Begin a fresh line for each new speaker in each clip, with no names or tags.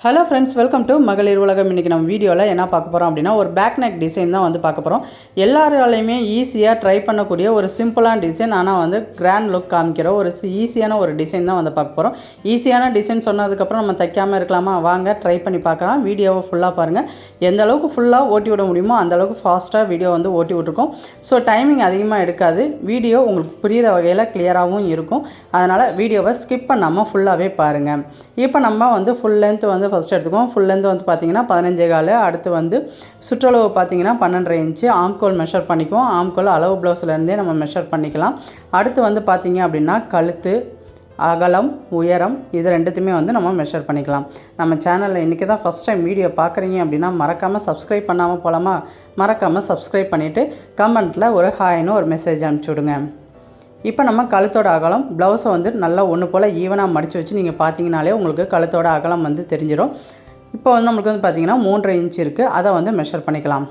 Hello friends, welcome to மகளிர் உலகம். இன்றைக்கி நம்ம வீடியோவில் என்ன பார்க்க போகிறோம் அப்படின்னா, ஒரு பேக் நெக் டிசைன் தான் வந்து பார்க்க போகிறோம். எல்லாராலையுமே ஈஸியாக ட்ரை பண்ணக்கூடிய ஒரு சிம்பிளான டிசைன், ஆனால் வந்து கிராண்ட் லுக் காமிக்கிற ஒரு ஈஸியான ஒரு டிசைன் தான் வந்து பார்க்க போகிறோம். ஈஸியான டிசைன் சொன்னதுக்கப்புறம் நம்ம தைக்காமல் இருக்கலாமா? வாங்க ட்ரை பண்ணி பார்க்கலாம். வீடியோவை ஃபுல்லாக பாருங்கள். எந்த அளவுக்கு ஃபுல்லாக ஓட்டி விட முடியுமோ அந்தளவுக்கு ஃபாஸ்ட்டாக வீடியோ வந்து ஓட்டி விட்ருக்கோம். ஸோ டைமிங் அதிகமாக எடுக்காது. வீடியோ உங்களுக்கு புரிகிற வகையில் கிளியராகவும் இருக்கும். அதனால் வீடியோவை ஸ்கிப் பண்ணாமல் ஃபுல்லாகவே பாருங்கள். இப்போ நம்ம வந்து ஃபுல் லென்த் வந்து ஃபஸ்ட்டு எடுத்துக்கோம். ஃபுல் லென்த் வந்து பார்த்திங்கன்னா 15.4. அடுத்து வந்து சுற்றளவு பார்த்திங்கன்னா 12.5 இன்ச்சு. ஆம்கோல் மெஷர் பண்ணிக்குவோம். ஆம்கோல் அளவு ப்ளவுஸ்லேருந்தே நம்ம மெஷர் பண்ணிக்கலாம். அடுத்து வந்து பார்த்திங்க அப்படின்னா கழுத்து, அகலம், உயரம் இது ரெண்டுத்தையுமே வந்து நம்ம மெஷர் பண்ணிக்கலாம். நம்ம சேனலில் இன்றைக்கி தான் ஃபஸ்ட் டைம் வீடியோ பார்க்குறீங்க அப்படின்னா மறக்காமல் சப்ஸ்கிரைப் பண்ணாமல் போகலாமா? மறக்காமல் சப்ஸ்கிரைப் பண்ணிவிட்டு கமெண்ட்டில் ஒரு ஹாய்னு ஒரு மெசேஜ் அனுப்பிச்சி விடுங்க. இப்போ நம்ம கழுத்தோட அகலம் ப்ளவுஸை வந்து நல்லா ஒன்று போல் ஈவனாக மடித்து வச்சு நீங்கள் பார்த்தீங்கனாலே உங்களுக்கு கழுத்தோட அகலம் வந்து தெரிஞ்சிடும். இப்போ வந்து நம்மளுக்கு வந்து பார்த்திங்கன்னா 3.5 இன்ச் இருக்குது. அதை வந்து மெஷர் பண்ணிக்கலாம்.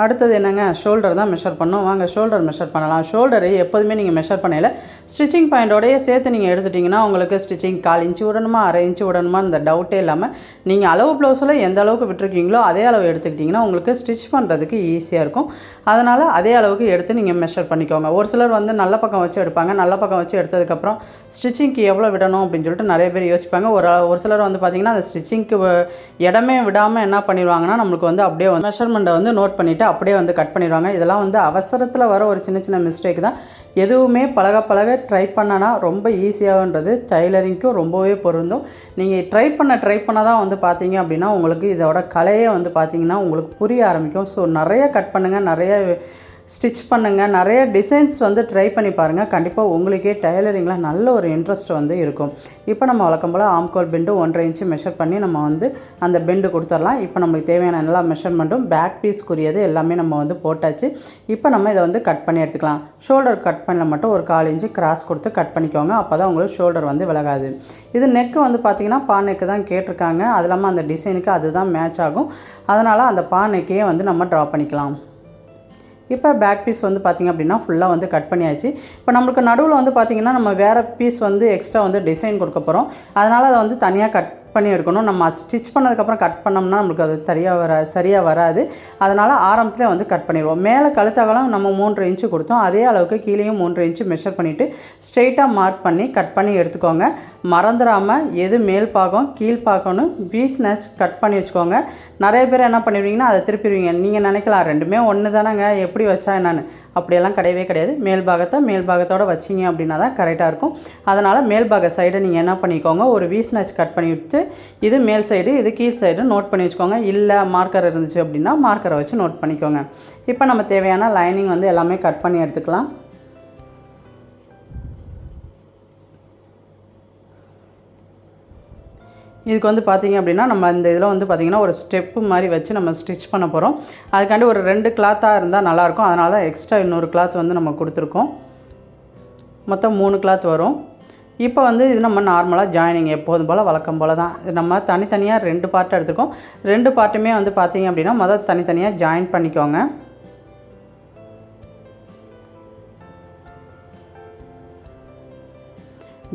அடுத்தது என்னங்க, ஷோல்டர் தான் மெஷர் பண்ணோம். வாங்க ஷோல்டர் மெஷர் பண்ணலாம். ஷோல்டரு எப்போதுமே நீங்கள் மெஷர் பண்ணல ஸ்டிச்சிங் பாயிண்டோடையே சேர்த்து நீங்கள் எடுத்துட்டிங்கன்னா உங்களுக்கு ஸ்டிச்சிங் 1/4 இன்ச்சு விடணுமா 1/2 இன்ச்சு விடணுமா இந்த டவுட்டே இல்லாமல் நீங்கள் அளவு ப்ளவுஸில் எந்த அளவுக்கு விட்டுருக்கீங்களோ அதே அளவு எடுத்துக்கிட்டிங்கன்னா உங்களுக்கு ஸ்டிச் பண்ணுறதுக்கு ஈஸியாக இருக்கும். அதனால் அதே அளவுக்கு எடுத்து நீங்கள் மெஷர் பண்ணிக்கோங்க. ஒரு சிலர் வந்து நல்ல பக்கம் வச்சு எடுப்பாங்க. நல்ல பக்கம் வச்சு எடுத்ததுக்கப்புறம் ஸ்டிச்சிங்க்கு எவ்வளோ விடணும் அப்படின்னு சொல்லிட்டு நிறைய பேர் யோசிப்பாங்க. ஒரு சிலர் வந்து பார்த்திங்கன்னா அந்த ஸ்டிச்சிங்க்கு இடமே விடாமல் என்ன பண்ணிடுவாங்கன்னா நம்மளுக்கு வந்து அப்படியே வந்து மெஷர்மெண்ட்டை வந்து நோட் பண்ணிவிட்டு அப்படியே வந்து கட் பண்ணிடுவாங்க. இதெல்லாம் வந்து அவசரத்தில் வர ஒரு சின்ன சின்ன மிஸ்டேக் தான். எதுவுமே பழக ட்ரை பண்ணனா ரொம்ப ஈஸியாகன்றது டைலரிங்க்கும் ரொம்பவே பொருந்தும். நீங்கள் ட்ரை பண்ண தான் வந்து பார்த்தீங்க அப்படின்னா உங்களுக்கு இதோட கலையே வந்து பார்த்திங்கன்னா உங்களுக்கு புரிய ஆரம்பிக்கும். ஸோ நிறைய கட் பண்ணுங்கள், நிறைய ஸ்டிச் பண்ணுங்கள், நிறைய டிசைன்ஸ் வந்து ட்ரை பண்ணி பாருங்கள். கண்டிப்பாக உங்களுக்கே டைலரிங்கில் நல்ல ஒரு இன்ட்ரெஸ்ட் வந்து இருக்கும். இப்போ நம்ம வழக்கம் போல் ஆம்கோல் பெண்டு 1.5 இன்ச்சு மெஷர் பண்ணி நம்ம வந்து அந்த பெண்டு கொடுத்துடலாம். இப்போ நம்மளுக்கு தேவையான எல்லா மெஷர்மெண்ட்டும் பேக் பீஸ்க்குரியது எல்லாமே நம்ம வந்து போட்டாச்சு. இப்போ நம்ம இதை வந்து கட் பண்ணி எடுத்துக்கலாம். ஷோல்டர் கட் பண்ணல மட்டும் ஒரு 1/4 இன்ச்சு கிராஸ் கொடுத்து கட் பண்ணிக்கோங்க. அப்போ தான் உங்களுக்கு ஷோல்டர் வந்து விலகாது. இது நெக்கு வந்து பார்த்திங்கன்னா பா நெக்கு தான் கேட்டிருக்காங்க. அது இல்லாமல் அந்த டிசைனுக்கு அதுதான் மேட்ச் ஆகும். அதனால் அந்த பா நெக்கையே வந்து நம்ம ட்ரா பண்ணிக்கலாம். இப்போ பேக் பீஸ் வந்து பார்த்திங்க அப்படின்னா ஃபுல்லாக வந்து கட் பண்ணியாச்சு. இப்போ நம்மளுக்கு நடுவில் வந்து பார்த்திங்கன்னா நம்ம வேறு பீஸ் வந்து எக்ஸ்ட்ரா வந்து டிசைன் கொடுக்க போகிறோம். அதனால் அதை வந்து தனியாக கட் பண்ணி எடுக்கணும். நம்ம ஸ்டிச் பண்ணதுக்கப்புறம் கட் பண்ணோம்னா நம்மளுக்கு அது சரியாக வராது. அதனால் ஆரம்பத்தில் வந்து கட் பண்ணிடுவோம். மேலே கழுத்தகலம் நம்ம 3.5 இன்ச்சு கொடுத்தோம். அதே அளவுக்கு கீழேயும் 3.5 இன்ச்சு மெஷர் பண்ணிவிட்டு ஸ்ட்ரெயிட்டாக மார்க் பண்ணி கட் பண்ணி எடுத்துக்கோங்க. மறந்துடாமல் எது மேல் பாகம் கீழ் பாகம்னு வி ஸ்னாச் கட் பண்ணி வச்சுக்கோங்க. நிறைய பேர் என்ன பண்ணிடுவீங்கன்னா அதை திருப்பிடுவீங்க. நீங்கள் நினைக்கலாம் ரெண்டுமே ஒன்று தானேங்க, எப்படி வச்சா என்னன்னு. அப்படியெல்லாம் கிடையவே கிடையாது. மேல் பாகத்தோடு வச்சிங்க அப்படின்னா தான் கரெக்டாக இருக்கும். அதனால் மேல் பாக சைடை நீங்கள் என்ன பண்ணிக்கோங்க, ஒரு வி ஸ்னாச் கட் பண்ணிவிட்டு இது மேல் சைடு இது கீழ் சைடு நோட் பண்ணி வச்சுக்கோங்க. இல்லை மார்க்கர் இருந்துச்சு அப்படின்னா மார்க்கரை வச்சு நோட் பண்ணிக்கோங்க. இப்போ நம்ம தேவையான லைனிங் வந்து எல்லாமே கட் பண்ணி எடுத்துக்கலாம். இதுக்கு வந்து பார்த்திங்க அப்படின்னா நம்ம இந்த இதில் வந்து பார்த்திங்கன்னா ஒரு ஸ்டெப்பு மாதிரி வச்சு நம்ம ஸ்டிச் பண்ண போகிறோம். அதுக்காண்டி ஒரு 2 கிளாத்தாக இருந்தால் நல்லாயிருக்கும். அதனால தான் எக்ஸ்ட்ரா இன்னொரு கிளாத் வந்து நம்ம கொடுத்துருக்கோம். மொத்தம் 3 கிளாத் வரும். இப்போ வந்து இது நம்ம நார்மலாக ஜாயினிங் எப்போதும் போல் வழக்கம் போல் தான் நம்ம தனித்தனியாக 2 பார்ட் எடுத்துக்கோம். 2 பார்ட்டுமே வந்து பார்த்திங்க அப்படின்னா முதல் தனித்தனியாக ஜாயின் பண்ணிக்கோங்க.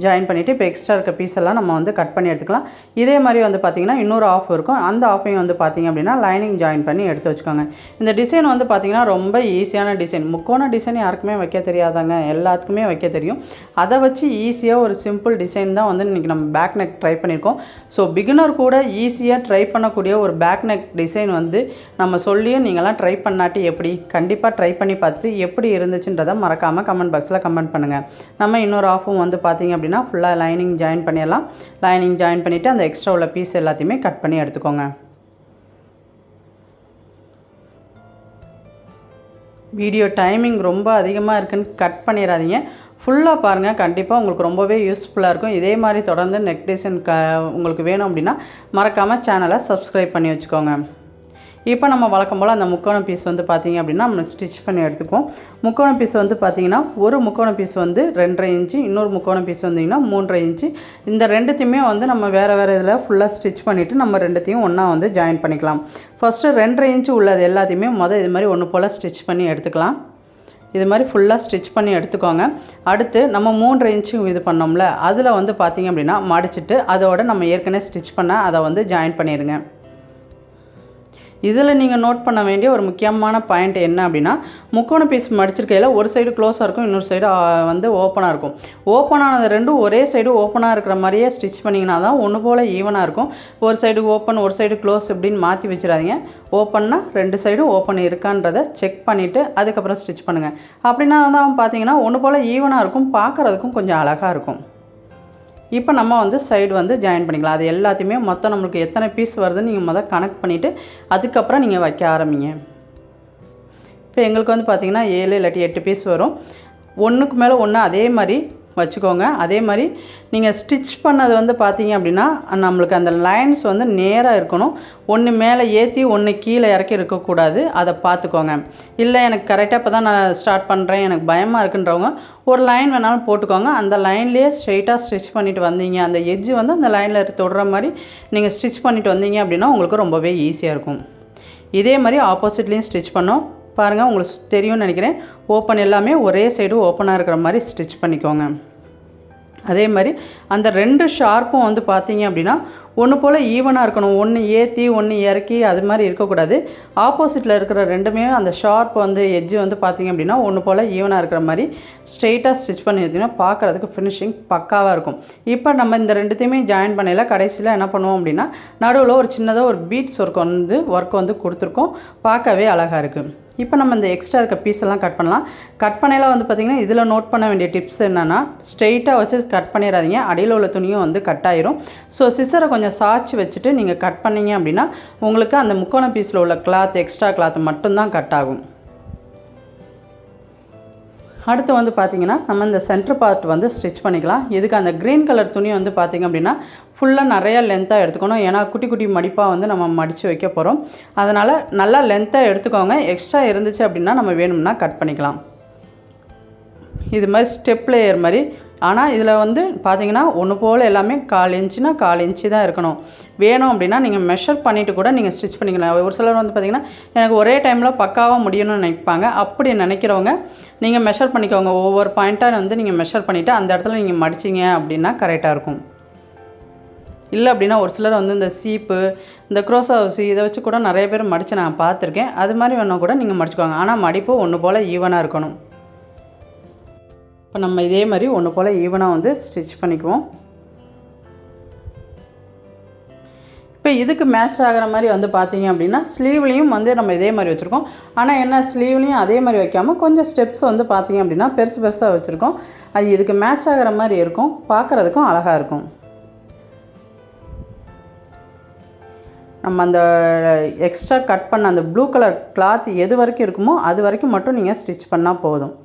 ஜாயின் பண்ணிவிட்டு இப்போ எக்ஸ்ட்ரா இருக்க பீஸ் எல்லாம் நம்ம வந்து கட் பண்ணி எடுத்துக்கலாம். இதே மாதிரி வந்து பார்த்திங்கன்னா இன்னொரு ஆஃப் இருக்கும். அந்த ஆஃபையும் வந்து பார்த்திங்க அப்படின்னா லைனிங் ஜாயின் பண்ணி எடுத்து வச்சுக்கோங்க. இந்த டிசைன் வந்து பார்த்திங்கன்னா ரொம்ப ஈஸியான டிசைன். முக்கோண டிசைன் யாருக்குமே வைக்க தெரியாதாங்க, எல்லாத்துக்குமே வைக்க தெரியும். அதை வச்சு ஈஸியாக ஒரு சிம்பிள் டிசைன் தான் வந்து இன்றைக்கி நம்ம பேக் நெக் ட்ரை பண்ணியிருக்கோம். ஸோ பிகினர் கூட ஈஸியாக ட்ரை பண்ணக்கூடிய ஒரு பேக் நெக் டிசைன் வந்து நம்ம சொல்லியும் நீங்களாம் ட்ரை பண்ணாட்டி எப்படி, கண்டிப்பாக ட்ரை பண்ணி பார்த்துட்டு எப்படி இருந்துச்சுன்றதை மறக்காமல் கமெண்ட் பாக்ஸில் கமெண்ட் பண்ணுங்கள். நம்ம இன்னொரு ஆஃபும் வந்து பார்த்திங்க அப்படின்னா ஃபுல்லாக லைனிங் ஜாயின் பண்ணிடலாம். லைனிங் ஜாயின் பண்ணிவிட்டு அந்த எக்ஸ்ட்ரா உள்ள பீஸ் எல்லாத்தையுமே கட் பண்ணி எடுத்துக்கோங்க. வீடியோ டைமிங் ரொம்ப அதிகமாக இருக்குன்னு கட் பண்ணிடாதீங்க. ஃபுல்லாக பாருங்கள். கண்டிப்பாக உங்களுக்கு ரொம்பவே யூஸ்ஃபுல்லாக இருக்கும். இதே மாதிரி தொடர்ந்து நெக் டிசைன் உங்களுக்கு வேணும் அப்படின்னா மறக்காமல் சேனலை சப்ஸ்கிரைப் பண்ணி வச்சுக்கோங்க. இப்போ நம்ம வழக்கம் போல் அந்த முக்கோண பீஸ் வந்து பார்த்திங்க அப்படின்னா நம்ம ஸ்டிச் பண்ணி எடுத்துக்குவோம். முக்கோண பீஸ் வந்து பார்த்திங்கன்னா ஒரு முக்கோண பீஸ் வந்து 2.5 இன்ச்சு, இன்னொரு முக்கோண பீஸ் வந்திங்கன்னா 3.5 இன்ச்சு. இந்த ரெண்டுத்தையுமே வந்து நம்ம வேறு இதில் ஃபுல்லாக ஸ்டிச் பண்ணிவிட்டு நம்ம ரெண்டுத்தையும் ஒன்றா வந்து ஜாயின் பண்ணிக்கலாம். ஃபஸ்ட்டு 2.5 இன்ச்சு உள்ளது எல்லாத்தையுமே இது மாதிரி ஒன்று போல் ஸ்டிச் பண்ணி எடுத்துக்கலாம். இது மாதிரி ஃபுல்லாக ஸ்டிச் பண்ணி எடுத்துக்கோங்க. அடுத்து நம்ம 3.5 இன்ச்சு இது பண்ணோம்ல, அதில் வந்து பார்த்திங்க அப்படின்னா மடிச்சுட்டு அதோட நம்ம ஏற்கனவே ஸ்டிச் பண்ண அதை வந்து ஜாயின் பண்ணிடுங்க. இதில் நீங்கள் நோட் பண்ண வேண்டிய ஒரு முக்கியமான பாயிண்ட் என்ன அப்படின்னா, முக்கோண பீஸ் மடிச்சிருக்கையில் ஒரு சைடு க்ளோஸாக இருக்கும், இன்னொரு சைடு வந்து ஓப்பனாக இருக்கும். ஓப்பனானது ரெண்டும் ஒரே சைடு ஓப்பனாக இருக்கிற மாதிரியே ஸ்டிச் பண்ணிங்கன்னா தான் ஒன்று போல் ஈவனாக இருக்கும். ஒரு சைடு ஓப்பன் ஒரு சைடு க்ளோஸ் இப்படின்னு மாற்றி வச்சிடாதீங்க. ஓப்பன்னா 2 சைடும் ஓப்பன் இருக்கான்றதை செக் பண்ணிவிட்டு அதுக்கப்புறம் ஸ்டிச் பண்ணுங்கள். அப்படின்னா தான் பார்த்தீங்கன்னா ஒன்று போல் ஈவனாக இருக்கும், பார்க்குறதுக்கும் கொஞ்சம் அழகாக இருக்கும். இப்போ நம்ம வந்து சைடு வந்து ஜாயின் பண்ணிக்கலாம். அது எல்லாத்தையுமே மொத்தம் நம்மளுக்கு எத்தனை பீஸ் வருதுன்னு நீங்கள் கனெக்ட் பண்ணிவிட்டு அதுக்கப்புறம் நீங்கள் வைக்க ஆரம்பிங்க. இப்போ எங்களுக்கு வந்து பார்த்திங்கன்னா 7 இல்லாட்டி 8 பீஸ் வரும். ஒன்றுக்கு மேலே ஒன்று அதே மாதிரி வச்சுக்கோங்க. அதே மாதிரி நீங்கள் ஸ்டிச் பண்ணது வந்து பார்த்தீங்க அப்படின்னா நம்மளுக்கு அந்த லைன்ஸ் வந்து நேராக இருக்கணும். ஒன்று மேலே ஏற்றி ஒன்று கீழே இறக்கி இருக்கக்கூடாது. அதை பார்த்துக்கோங்க. இல்லை எனக்கு கரெக்டாக இப்போ தான் நான் ஸ்டார்ட் பண்ணுறேன், எனக்கு பயமாக இருக்குன்றவங்க ஒரு லைன் வேணாலும் போட்டுக்கோங்க. அந்த லைன்லேயே ஸ்ட்ரெயிட்டாக ஸ்டிச் பண்ணிவிட்டு வந்தீங்க, அந்த எட்ஜு வந்து அந்த லைனில் தொடுற மாதிரி நீங்கள் ஸ்டிச் பண்ணிவிட்டு வந்தீங்க அப்படின்னா உங்களுக்கு ரொம்பவே ஈஸியாக இருக்கும். இதே மாதிரி ஆப்போசிட்லேயும் ஸ்டிச் பண்ணோம் பாருங்கள், உங்களுக்கு தெரியும்னு நினைக்கிறேன். ஓப்பன் எல்லாமே ஒரே சைடு ஓப்பனாக இருக்கிற மாதிரி ஸ்டிச் பண்ணிக்கோங்க. அதே மாதிரி அந்த 2 ஷார்ப்பும் வந்து பார்த்தீங்க அப்படின்னா ஒன்று போல் ஈவனாக இருக்கணும். ஒன்று ஏற்றி ஒன்று இறக்கி அது மாதிரி இருக்கக்கூடாது. ஆப்போசிட்டில் இருக்கிற ரெண்டுமே அந்த ஷார்ப் வந்து எட்ஜு வந்து பார்த்திங்க அப்படின்னா ஒன்று போல் ஈவனாக இருக்கிற மாதிரி ஸ்ட்ரெயிட்டாக ஸ்டிச் பண்ணி வச்சிங்கன்னா பார்க்குறதுக்கு ஃபினிஷிங் பக்காவாக இருக்கும். இப்போ நம்ம இந்த ரெண்டுத்தையுமே ஜாயின் பண்ணல கடைசியில் என்ன பண்ணுவோம் அப்படின்னா நடுவில் ஒரு சின்னதாக ஒரு பீட்ஸ் ஒர்க் வந்து கொடுத்துருக்கோம். பார்க்கவே அழகாக இருக்குது. இப்போ நம்ம இந்த எக்ஸ்ட்ரா இருக்க பீஸ் எல்லாம் கட் பண்ணலாம். கட் பண்ணையில் வந்து பார்த்திங்கன்னா இதில் நோட் பண்ண வேண்டிய டிப்ஸ் என்னென்னா, ஸ்ட்ரெயிட்டாக வச்சு கட் பண்ணிடாதீங்க, அடியில் உள்ள துணியும் வந்து கட் ஆயிரும். ஸோ சிசரை கொஞ்சம் சாய்ச்சி வச்சுட்டு நீங்கள் கட் பண்ணிங்க அப்படின்னா உங்களுக்கு அந்த முக்கோண பீஸில் உள்ள கிளாத் எக்ஸ்ட்ரா கிளாத் மட்டும்தான் கட் ஆகும். அடுத்து வந்து பார்த்திங்கன்னா நம்ம இந்த சென்டர் பார்ட் வந்து ஸ்டிச் பண்ணிக்கலாம். இதுக்கு அந்த க்ரீன் கலர் துணி வந்து பார்த்திங்க அப்படின்னா ஃபுல்லாக நிறையா லென்த்தாக எடுத்துக்கணும். ஏன்னா குட்டி குட்டி மடிப்பாக வந்து நம்ம மடித்து வைக்க போகிறோம். அதனால் நல்லா லென்த்தாக எடுத்துக்கோங்க. எக்ஸ்ட்ரா இருந்துச்சு அப்படின்னா நம்ம வேணும்னா கட் பண்ணிக்கலாம். இது மாதிரி ஸ்டெப் லேயர் மாதிரி. ஆனால் இதில் வந்து பார்த்திங்கன்னா ஒன்று போல் எல்லாமே 1/4 இன்ச்சுனா 1/4 இன்ச்சு தான் இருக்கணும். வேணும் அப்படின்னா நீங்கள் மெஷர் பண்ணிவிட்டு கூட நீங்கள் ஸ்டிச் பண்ணிக்கலாம். ஒரு சிலர் வந்து பார்த்திங்கன்னா எனக்கு ஒரே டைமில் பக்காவாக முடியணும்னு நினைப்பாங்க. அப்படி நினைக்கிறவங்க நீங்கள் மெஷர் பண்ணிக்கோங்க. ஒவ்வொரு பாயிண்ட்டாக வந்து நீங்கள் மெஷர் பண்ணிவிட்டு அந்த இடத்துல நீங்கள் மடிச்சிங்க அப்படின்னா கரெக்டாக இருக்கும். இல்லை அப்படின்னா ஒரு சிலர் வந்து இந்த சீப்பு இந்த க்ரோஸா ஊசி இதை வச்சு கூட நிறைய பேர் மடித்து நான் பார்த்துருக்கேன். அது மாதிரி வேணால் கூட நீங்கள் மடிச்சுக்கோங்க. ஆனால் மடிப்பு ஒன்று போல் ஈவனாக இருக்கணும். இப்போ நம்ம இதே மாதிரி ஒன்று போல் ஈவனாக வந்து ஸ்டிச் பண்ணிக்குவோம். இப்போ இதுக்கு மேட்ச் ஆகிற மாதிரி வந்து பார்த்திங்க அப்படின்னா ஸ்லீவ்லேயும் வந்து நம்ம இதே மாதிரி வச்சுருக்கோம். ஆனால் என்ன ஸ்லீவ்லேயும் அதே மாதிரி வைக்காமல் கொஞ்சம் ஸ்டெப்ஸ் வந்து பார்த்திங்க அப்படின்னா பெருசு பெருசாக வச்சுருக்கோம். அது இதுக்கு மேட்ச் ஆகிற மாதிரி இருக்கும், பார்க்குறதுக்கும் அழகாக இருக்கும். நம்ம அந்த எக்ஸ்ட்ரா கட் பண்ண அந்த ப்ளூ கலர் கிளாத் எது வரைக்கும் இருக்குமோ அது வரைக்கும் மட்டும் நீங்கள் ஸ்டிச் பண்ணால் போதும்.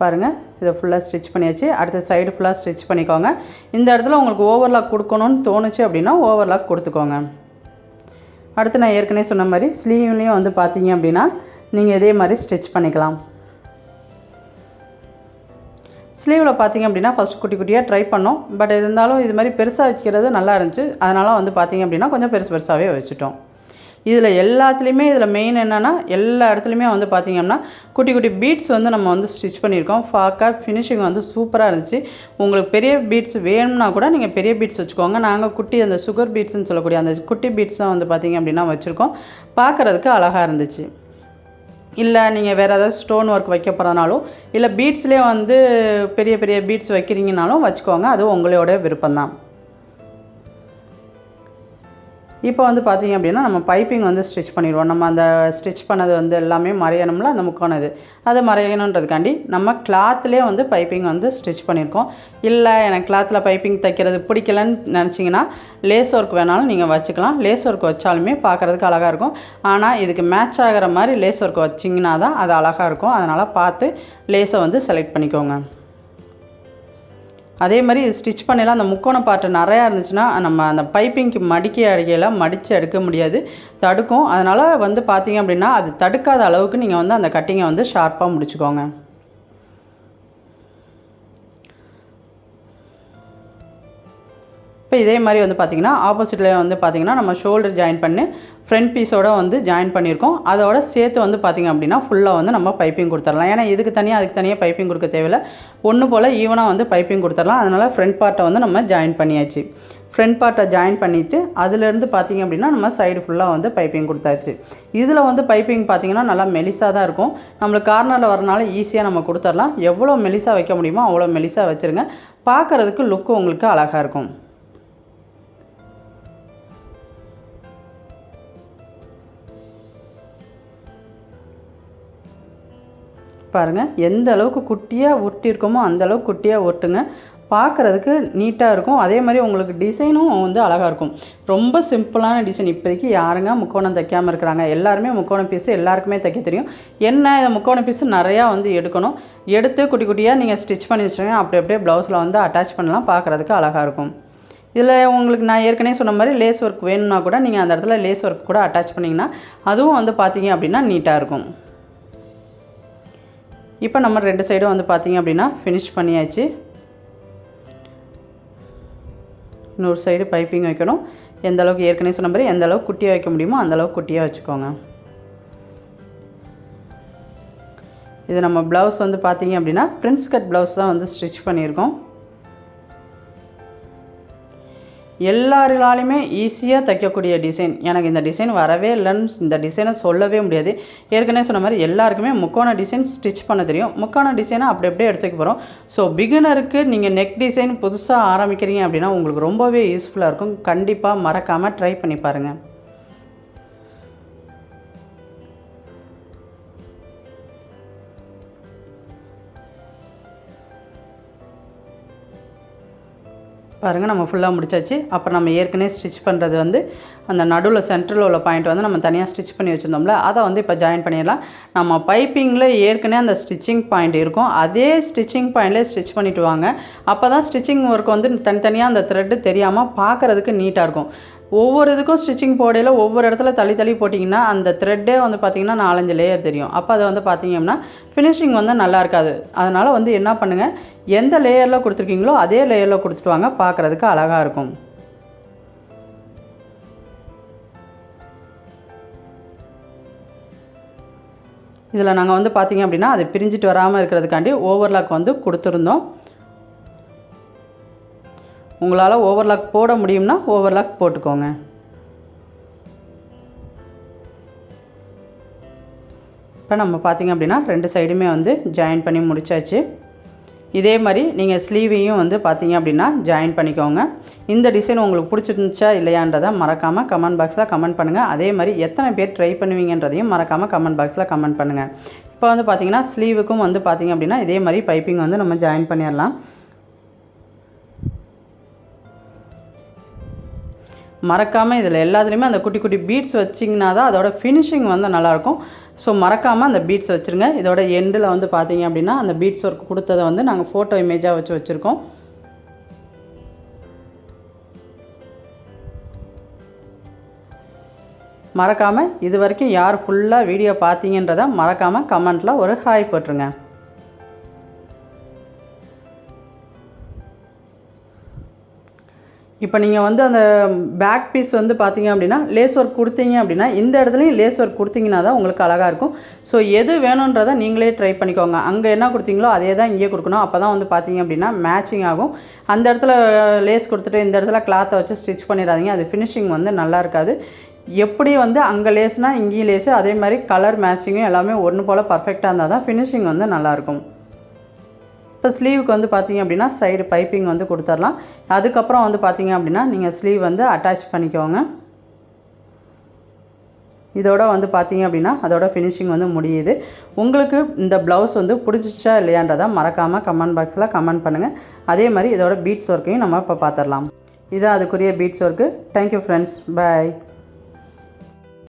பாருங்கள், இதை ஃபுல்லாக ஸ்டிச் பண்ணியாச்சு. அடுத்த சைடு ஃபுல்லாக ஸ்டிச் பண்ணிக்கோங்க. இந்த இடத்துல உங்களுக்கு ஓவர்லாக் கொடுக்கணும்னு தோணுச்சு அப்படின்னா ஓவர்லாக் கொடுத்துக்கோங்க. அடுத்து நான் ஏற்கனவே சொன்ன மாதிரி ஸ்லீவ்லேயும் வந்து பார்த்தீங்க அப்படின்னா நீங்கள் இதே மாதிரி ஸ்டிச் பண்ணிக்கலாம். ஸ்லீவில் பார்த்திங்க அப்படின்னா ஃபஸ்ட்டு குட்டி குட்டியாக ட்ரை பண்ணோம். பட் இருந்தாலும் இது மாதிரி பெருசாக வைக்கிறது நல்லா இருந்துச்சு. அதனால் வந்து பார்த்திங்க அப்படின்னா கொஞ்சம் பெருசு பெருசாகவே வச்சுட்டோம். இதில் எல்லாத்துலேயுமே இதில் மெயின் என்னென்னா எல்லா இடத்துலையுமே வந்து பார்த்திங்கன்னா குட்டி குட்டி பீட்ஸ் வந்து நம்ம வந்து ஸ்டிச் பண்ணியிருக்கோம். ஃபினிஷிங் வந்து சூப்பராக இருந்துச்சு. உங்களுக்கு பெரிய பீட்ஸ் வேணும்னா கூட நீங்கள் பெரிய பீட்ஸ் வச்சுக்கோங்க. நாங்கள் குட்டி அந்த சுகர் பீட்ஸ்ன்னு சொல்லக்கூடிய அந்த குட்டி பீட்ஸ் தான் வந்து பார்த்திங்க அப்படின்னா வச்சுருக்கோம். பார்க்குறதுக்கு அழகாக இருந்துச்சு. இல்லை நீங்கள் வேறு ஏதாவது ஸ்டோன் ஒர்க் வைக்க போகிறதுனாலும் இல்லை பீட்ஸ்லேயே வந்து பெரிய பெரிய பீட்ஸ் வைக்கிறீங்கனாலும் வச்சுக்கோங்க. அது உங்களோட விருப்பம்தான். இப்போ வந்து பார்த்திங்க அப்படின்னா நம்ம பைப்பிங் வந்து ஸ்டிச் பண்ணிடுவோம். நம்ம அந்த ஸ்டிச் பண்ணது வந்து எல்லாமே மறையணும்ல, அந்த முக்கானது அது மறையணுன்றதுக்காண்டி நம்ம கிளாத்லேயே வந்து பைப்பிங் வந்து ஸ்டிச் பண்ணியிருக்கோம். இல்லை எனக்கு கிளாத்தில் பைப்பிங் தைக்கிறது பிடிக்கலன்னு நினச்சிங்கன்னா லேஸ் ஒர்க் வேணாலும் நீங்கள் வச்சுக்கலாம். லேஸ் ஒர்க் வச்சாலுமே பார்க்குறதுக்கு அழகாக இருக்கும். ஆனால் இதுக்கு மேட்ச் ஆகிற மாதிரி லேஸ் ஒர்க் வச்சிங்கன்னா தான் அது அழகாக இருக்கும். அதனால் பார்த்து லேஸை வந்து செலக்ட் பண்ணிக்கோங்க. அதே மாதிரி இது ஸ்டிச் பண்ணலாம். அந்த முக்கோண பாட்டு நிறையா இருந்துச்சுன்னா நம்ம அந்த பைப்பிங்க்கு மடித்து எடுக்க முடியாது, தடுக்கும். அதனால் வந்து பார்த்திங்க அப்படின்னா அது தடுக்காத அளவுக்கு நீங்கள் வந்து அந்த கட்டிங்கை வந்து ஷார்ப்பாக முடிச்சுக்கோங்க. இப்போ இப்போ இதே மாதிரி வந்து பார்த்திங்கன்னா ஆப்போசிட்டில் வந்து பார்த்திங்கன்னா நம்ம ஷோல்டர் ஜாயின் பண்ணி ஃப்ரண்ட் பீஸோடு வந்து ஜாயின் பண்ணியிருக்கோம். அதோட சேர்த்து வந்து பார்த்திங்க அப்படின்னா ஃபுல்லாக வந்து நம்ம பைப்பிங் கொடுத்துடலாம். ஏன்னா இதுக்கு தனியாக அதுக்கு தனியாக பைப்பிங் கொடுக்க தேவையில்லை, ஒன்று போல் ஈவனாக வந்து பைப்பிங் கொடுத்துடலாம். அதனால் ஃப்ரண்ட் பார்ட்டை வந்து நம்ம ஜாயின் பண்ணியாச்சு. ஃப்ரண்ட் பார்ட்டை ஜாயின் பண்ணிவிட்டு அதிலேருந்து பார்த்திங்க அப்படின்னா நம்ம சைடு ஃபுல்லாக வந்து பைப்பிங் கொடுத்தாச்சு. இதில் வந்து பைப்பிங் பார்த்திங்கன்னா நல்லா மெலிசாக தான் இருக்கும். நம்மளுக்கு கார்னரில் வரனால ஈஸியாக நம்ம கொடுத்துடலாம். எவ்வளோ மெலிசாக வைக்க முடியுமோ அவ்வளோ மெலிசாக வச்சுருங்க. பார்க்குறதுக்கு லுக்கு உங்களுக்கு அழகாக இருக்கும். பாருங்கள், எந்த அளவுக்கு குட்டியாக உருட்டியிருக்கோமோ அந்தளவுக்கு குட்டியாக ஒட்டுங்க. பார்க்குறதுக்கு நீட்டாக இருக்கும். அதே மாதிரி உங்களுக்கு டிசைனும் வந்து அழகாக இருக்கும். ரொம்ப சிம்பிளான டிசைன். இப்போதைக்கு யாருங்க முக்கோணம் தைக்காமல் இருக்கிறாங்க? எல்லாருமே முக்கோண பீஸு எல்லாருக்குமே தைக்க தெரியும். என்ன இந்த முக்கோண பீஸு நிறையா வந்து எடுக்கணும். எடுத்து குட்டி குட்டியாக நீங்கள் ஸ்டிச் பண்ணி வச்சுருங்க. அப்படி அப்படியே ப்ளவுஸில் வந்து அட்டாச் பண்ணலாம். பார்க்குறதுக்கு அழகாக இருக்கும். இதில் உங்களுக்கு நான் ஏற்கனவே சொன்ன மாதிரி லேஸ் ஒர்க் வேணும்னா கூட நீங்கள் அந்த இடத்துல லேஸ் ஒர்க் கூட அட்டாச் பண்ணிங்கன்னா அதுவும் வந்து பார்த்தீங்க அப்படின்னா நீட்டாக இருக்கும். இப்போ நம்ம 2 சைடும் வந்து பார்த்திங்க அப்படின்னா ஃபினிஷ் பண்ணியாச்சு. இன்னொரு சைடு பைப்பிங் வைக்கணும். எந்த அளவுக்கு ஏற்கனவே சொன்ன மாதிரி எந்த அளவுக்கு குட்டியாக வைக்க முடியுமோ அந்தளவுக்கு குட்டியாக வச்சுக்கோங்க. இது நம்ம ப்ளவுஸ் வந்து பார்த்திங்க அப்படின்னா பிரின்ஸ் கட் ப்ளவுஸ் தான் வந்து ஸ்டிச் பண்ணியிருக்கோம். எல்லாராலையுமே ஈஸியாக தைக்கக்கூடிய டிசைன். எனக்கு இந்த டிசைன் வரவே இல்லைன்னு இந்த டிசைனை சொல்லவே முடியாது. ஏற்கனவே சொன்ன மாதிரி எல்லாருக்குமே முக்கோண டிசைன் ஸ்டிச் பண்ண தெரியும். முக்கோண டிசைனை அப்படி அப்படியே எடுத்துக்க போகிறோம். ஸோ பிகினருக்கு நீங்கள் நெக் டிசைன் புதுசாக ஆரம்பிக்கிறீங்க அப்படின்னா உங்களுக்கு ரொம்பவே யூஸ்ஃபுல்லாக இருக்கும். கண்டிப்பாக மறக்காமல் ட்ரை பண்ணி பாருங்கள். பாருங்கள், நம்ம ஃபுல்லாக முடிச்சாச்சு. அப்புறம் நம்ம ஏற்கனவே ஸ்டிச் பண்ணுறது வந்து அந்த நடுவில் சென்டரில் உள்ள பாயிண்ட் வந்து நம்ம தனியாக ஸ்டிச் பண்ணி வச்சுருந்தோம்ல, அதை வந்து இப்போ ஜாயின் பண்ணிடலாம். நம்ம பைப்பிங்கில் ஏற்கனவே அந்த ஸ்டிச்சிங் பாயிண்ட் இருக்கும். அதே ஸ்டிச்சிங் பாயிண்ட்லேயே ஸ்டிச் பண்ணிவிட்டு வாங்க. அப்போ தான் ஸ்டிச்சிங் ஒர்க் வந்து தனித்தனியாக அந்த த்ரெட்டு தெரியாமல் பார்க்குறதுக்கு நீட்டாக இருக்கும். ஒவ்வொரு இதுக்கும் ஸ்டிச்சிங் போடையில் ஒவ்வொரு இடத்துல தள்ளி தள்ளி போட்டிங்கன்னா அந்த த்ரெட்டே வந்து பார்த்திங்கன்னா 4-5 லேயர் தெரியும். அப்போ அதை வந்து பார்த்திங்கன்னா ஃபினிஷிங் வந்து நல்லா இருக்காது. அதனால் வந்து என்ன பண்ணுங்கள், எந்த லேயரில் கொடுத்துருக்கீங்களோ அதே லேயரில் கொடுத்துட்டு வாங்க. பார்க்குறதுக்கு அழகாக இருக்கும். இதில் நாங்கள் வந்து பார்த்திங்க அப்படின்னா அது பிரிஞ்சிட்டு வராமல் இருக்கிறதுக்காண்டி ஓவர்லாக் வந்து கொடுத்துருந்தோம். உங்களால் ஓவர்லாக் போட முடியும்னா ஓவர்லாக் போட்டுக்கோங்க. இப்போ நம்ம பார்த்திங்க அப்படின்னா 2 சைடுமே வந்து ஜாயின் பண்ணி முடிச்சாச்சு. இதே மாதிரி நீங்கள் ஸ்லீவையும் வந்து பார்த்திங்க அப்படின்னா ஜாயின் பண்ணிக்கோங்க. இந்த டிசைன் உங்களுக்கு பிடிச்சிருந்துச்சா இல்லையான்றதை மறக்காமல் கமெண்ட் பாக்ஸில் கமெண்ட் பண்ணுங்கள். அதே மாதிரி எத்தனை பேர் ட்ரை பண்ணுவீங்கன்றதையும் மறக்காமல் கமெண்ட் பாக்ஸில் கமெண்ட் பண்ணுங்கள். இப்போ வந்து பார்த்திங்கன்னா ஸ்லீவுக்கும் வந்து பார்த்திங்க அப்படின்னா இதே மாதிரி பைப்பிங் வந்து நம்ம ஜாயின் பண்ணிடலாம். மறக்காமல் இதில் எல்லாத்துலேயுமே அந்த குட்டி குட்டி பீட்ஸ் வச்சிங்கன்னா தான் அதோட ஃபினிஷிங் வந்து நல்லாயிருக்கும். ஸோ மறக்காமல் அந்த பீட்ஸ் வச்சுருங்க. இதோட எண்டில் வந்து பார்த்திங்க அப்படின்னா அந்த பீட்ஸ் ஒர்க் கொடுத்ததை வந்து நாங்கள் ஃபோட்டோ இமேஜாக வச்சுருக்கோம். மறக்காமல் இது வரைக்கும் யார் ஃபுல்லாக வீடியோ பார்த்தீங்கன்றதை மறக்காமல் கமெண்ட்டில் ஒரு ஹாய் போட்டுருங்க. இப்போ நீங்கள் வந்து அந்த பேக் பீஸ் வந்து பார்த்தீங்க அப்படின்னா லேஸ் ஒர்க் கொடுத்தீங்க அப்படின்னா இந்த இடத்துலையும் லேஸ் ஒர்க் கொடுத்தீங்கன்னா தான் உங்களுக்கு அழகாக இருக்கும். ஸோ எது வேணுன்றதை நீங்களே ட்ரை பண்ணிக்கோங்க. அங்கே என்ன கொடுத்தீங்களோ அதே தான் இங்கே கொடுக்கணும். அப்போ தான் வந்து பார்த்தீங்க அப்படின்னா மேட்சிங் ஆகும். அந்த இடத்துல லேஸ் கொடுத்துட்டு இந்த இடத்துல கிளாத்தை வச்சு ஸ்டிச் பண்ணிடாதீங்க. அது ஃபினிஷிங் வந்து நல்லா இருக்காது. எப்படி வந்து அங்கே லேஸ்னால் இங்கேயும் லேஸு, அதே மாதிரி கலர் மேட்சிங்கும் எல்லாமே ஒன்று போல் பர்ஃபெக்டாக இருந்தால் தான் ஃபினிஷிங் வந்து நல்லாயிருக்கும். இப்போ ஸ்லீவுக்கு வந்து பார்த்திங்க அப்படின்னா சைடு பைப்பிங் வந்து கொடுத்துடலாம். அதுக்கப்புறம் வந்து பார்த்திங்க அப்படின்னா நீங்கள் ஸ்லீவ் வந்து அட்டாச் பண்ணிக்கோங்க. இதோட வந்து பார்த்திங்க அப்படின்னா அதோட ஃபினிஷிங் வந்து முடியுது. உங்களுக்கு இந்த ப்ளவுஸ் வந்து பிடிச்சிச்சா இல்லையான்றதை மறக்காமல் கமெண்ட் பாக்ஸில் கமெண்ட் பண்ணுங்கள். அதே மாதிரி இதோட பீட்ஸ் ஒர்க்கையும் நம்ம இப்போ பார்த்துடலாம். இதான் அதுக்குரிய பீட்ஸ் ஒர்க்கு. தேங்க்யூ ஃப்ரெண்ட்ஸ், பாய்.